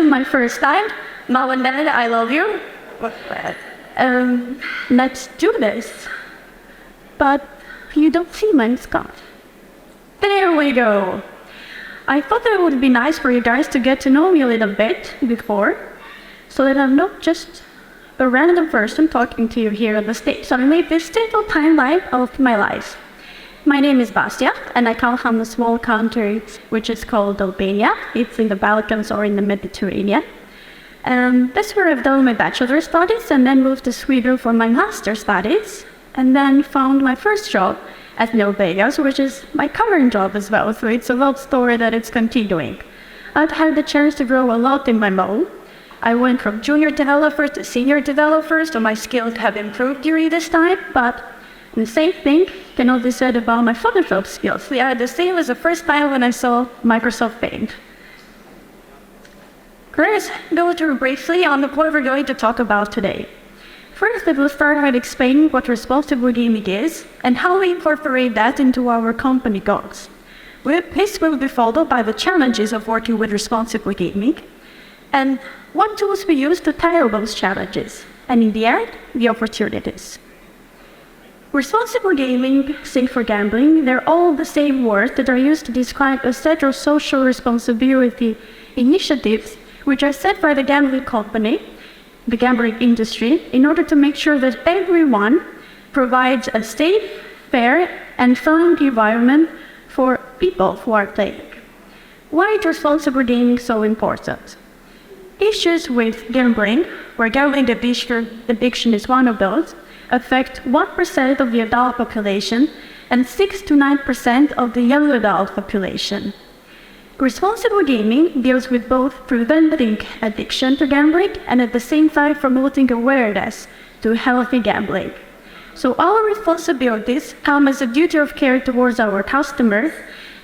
my first time. Mom and Dad, I love you. Let's do this. But you don't see my Scott. There we go. I thought that it would be nice for you guys to get to know me a little bit before, so that I'm not just a random person talking to you here on the stage. So I made this simple timeline of my life. My name is Vasja, and I come from a small country which is called Albania. It's in the Balkans or in the Mediterranean. That's where I've done my bachelor studies, and then moved to Sweden for my master studies, and then found my first job at Albania, which is my current job as well. So it's a love story that it's continuing. I've had the chance to grow a lot in my role. I went from junior developer to senior developer, so my skills have improved during this time, but the same thing cannot be said about my Photoshop skills. They are the same as the first time when I saw Microsoft Paint. Let's go through briefly on what we're going to talk about today. First, I will start by explaining what responsible gaming is and how we incorporate that into our company goals. This will be followed by the challenges of working with responsible gaming and what tools we use to tackle those challenges, and in the end, the opportunities. Responsible gaming, safe for gambling, they're all the same words that are used to describe a set of social responsibility initiatives which are set by the gambling company, the gambling industry, in order to make sure that everyone provides a safe, fair, and fun environment for people who are playing. Why is responsible gaming so important? Issues with gambling, where gambling addiction is one of those, affect 1% of the adult population and 6 to 9% of the young adult population. Responsible gaming deals with both preventing addiction to gambling and at the same time promoting awareness to healthy gambling. So our responsibilities come as a duty of care towards our customers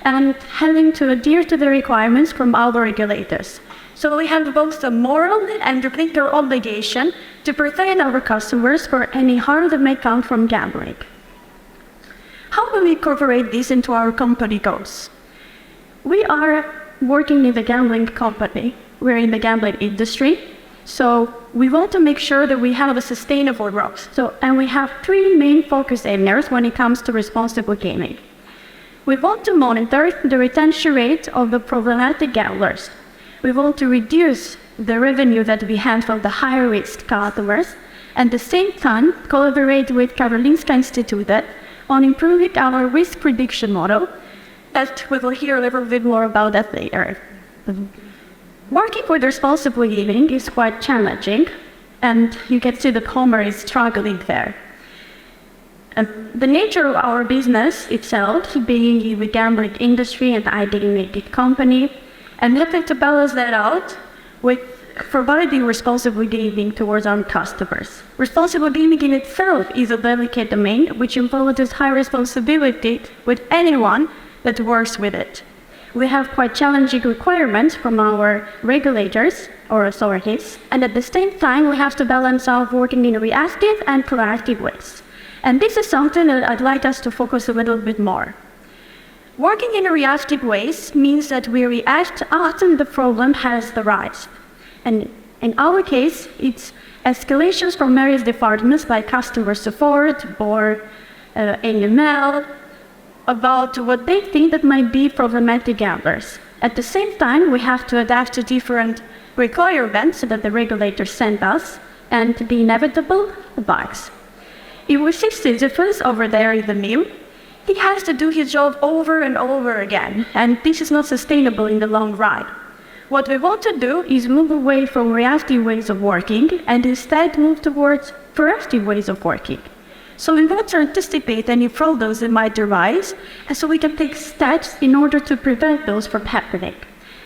and having to adhere to the requirements from our regulators. So we have both the moral and the legal obligation to protect our customers for any harm that may come from gambling. How do we incorporate this into our company goals? We are working in the gambling company. We're in the gambling industry. So we want to make sure that we have a sustainable growth. And we have 3 main focus areas when it comes to responsible gaming. We want to monitor the retention rate of the problematic gamblers. We want to reduce the revenue that we have from the high-risk customers, and at the same time collaborate with Karolinska Institutet on improving our risk prediction model, that we will hear a little bit more about that later. Working with responsible gaming is quite challenging, and you can see that Homer is struggling there. The nature of our business itself, being in the gambling industry and iGaming company, and having to balance that out with providing responsible gaming towards our customers. Responsible gaming in itself is a delicate domain which imposes high responsibility with anyone that works with it. We have quite challenging requirements from our regulators or authorities, and at the same time we have to balance out working in reactive and proactive ways. And this is something that I'd like us to focus a little bit more. Working in reactive ways means that we react after the problem has arisen. And in our case, it's escalations from various departments like customer support or AML about what they think that might be problematic gamblers. At the same time, we have to adapt to different requirements that the regulators send us and the inevitable bugs. If we see Sisyphus over there in the meme, he has to do his job over and over again, and this is not sustainable in the long run. What we want to do is move away from reactive ways of working and instead move towards proactive ways of working. So we want to anticipate any problems that might arise, and so we can take steps in order to prevent those from happening.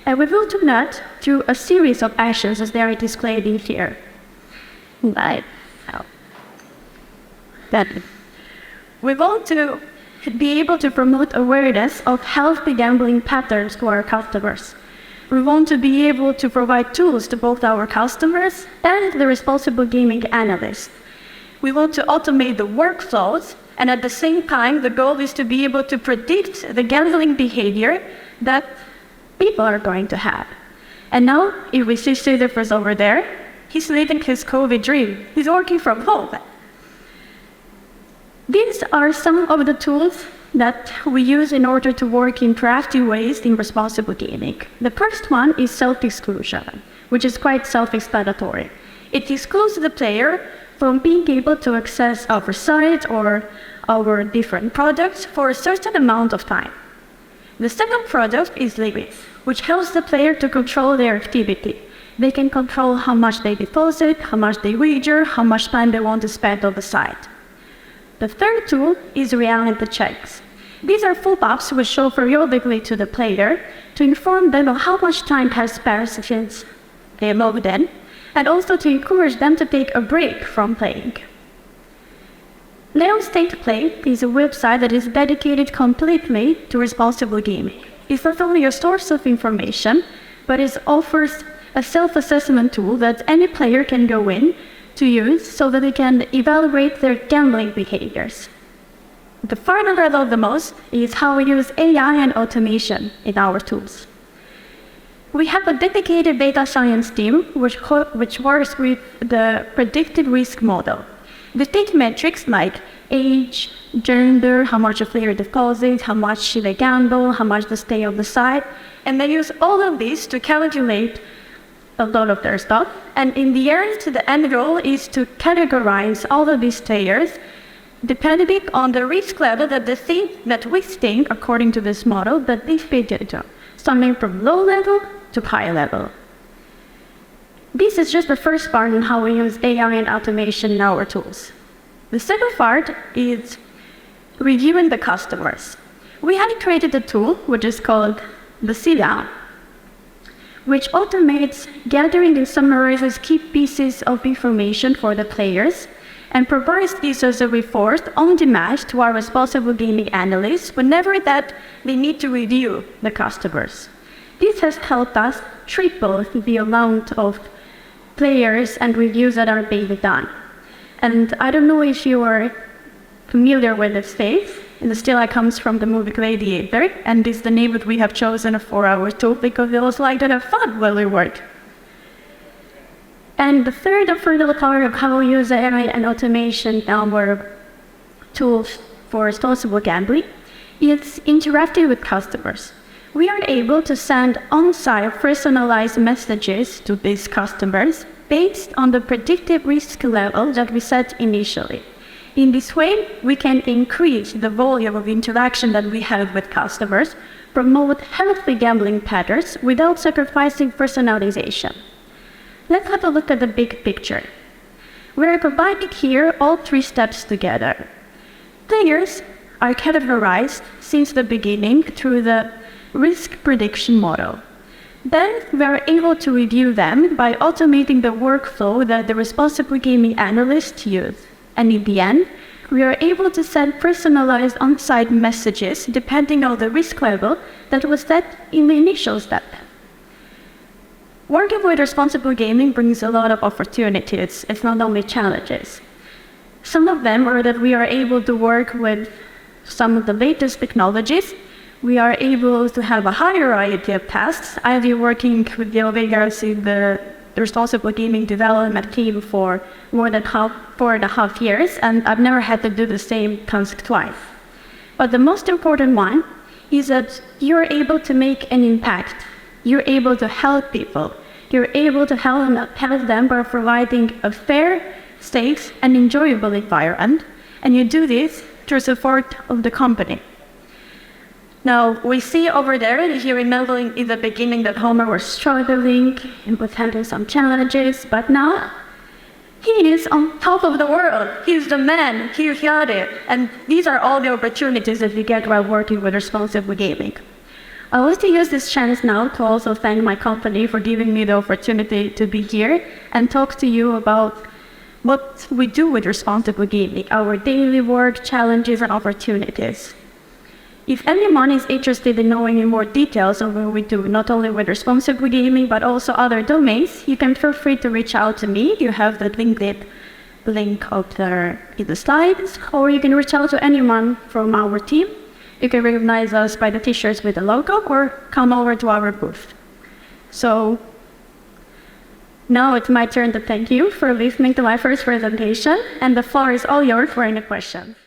And we will do that through a series of actions as they are displayed in here. We want to be able to promote awareness of healthy gambling patterns to our customers. We want to be able to provide tools to both our customers and the responsible gaming analysts. We want to automate the workflows, and at the same time, the goal is to be able to predict the gambling behavior that people are going to have. And now, if we see Sisyphus over there, he's living his COVID dream. He's working from home. These are some of the tools that we use in order to work in proactive ways in responsible gaming. The first one is self-exclusion, which is quite self-explanatory. It excludes the player from being able to access our site or our different products for a certain amount of time. The second product is limits, which helps the player to control their activity. They can control how much they deposit, how much they wager, how much time they want to spend on the site. The third tool is reality checks. These are pop-ups which show periodically to the player to inform them of how much time has passed since they logged in, and also to encourage them to take a break from playing. Leon State Play is a website that is dedicated completely to responsible gaming. It's not only a source of information, but it offers a self-assessment tool that any player can go in to use so that they can evaluate their gambling behaviors. The part that I love the most is how we use AI and automation in our tools. We have a dedicated data science team which works with the predicted risk model. They take metrics like age, gender, how much a player deposits, how much they gamble, how much they stay on the site, and they use all of these to calculate a lot of their stuff. And in the end goal is to categorize all of these players depending on the risk level that we think, according to this model, that they fit into, starting from low level to high level. This is just the first part on how we use AI and automation in our tools. The second part is reviewing the customers. We had created a tool which is called Vasja, which automates gathering and summarizes key pieces of information for the players and provides this as a report on demand to our responsible gaming analysts whenever that they need to review the customers. This has helped us triple the amount of players and reviews that are being done. And I don't know if you are familiar with this face. And the still comes from the movie Gladiator, and this is the name that we have chosen for our tool because it was like to have fun while we work. And the third and final part of how we use AI and automation in our tools for responsible gambling is interacting with customers. We are able to send on-site personalized messages to these customers based on the predicted risk level that we set initially. In this way, we can increase the volume of interaction that we have with customers, promote healthy gambling patterns without sacrificing personalization. Let's have a look at the big picture. We are combining here all three steps together. Players are categorized since the beginning through the risk prediction model. Then we are able to review them by automating the workflow that the responsible gaming analysts use. And in the end, we are able to send personalized on-site messages depending on the risk level that was set in the initial step. Working with responsible gaming brings a lot of opportunities. It's not only challenges. Some of them are that we are able to work with some of the latest technologies. We are able to have a high variety of tasks. I've been working with the Vegas in the responsible gaming development team for more than 4.5 years, and I've never had to do the same task twice. But the most important one is that you're able to make an impact. You're able to help people. You're able to help them by providing a fair, safe, and enjoyable environment, and you do this through support of the company. Now, we see over there, if you remember in the beginning that Homer was struggling and was having some challenges, but now he is on top of the world. He's the man, he got it. And these are all the opportunities that we get while working with responsible gaming. I want to use this chance now to also thank my company for giving me the opportunity to be here and talk to you about what we do with responsible gaming, our daily work, challenges, and opportunities. If anyone is interested in knowing in more details of what we do, not only with responsible gaming, but also other domains, you can feel free to reach out to me. You have the link up there in the slides, or you can reach out to anyone from our team. You can recognize us by the t-shirts with the logo, or come over to our booth. So Now it's my turn to thank you for listening to my first presentation, and the floor is all yours for any questions.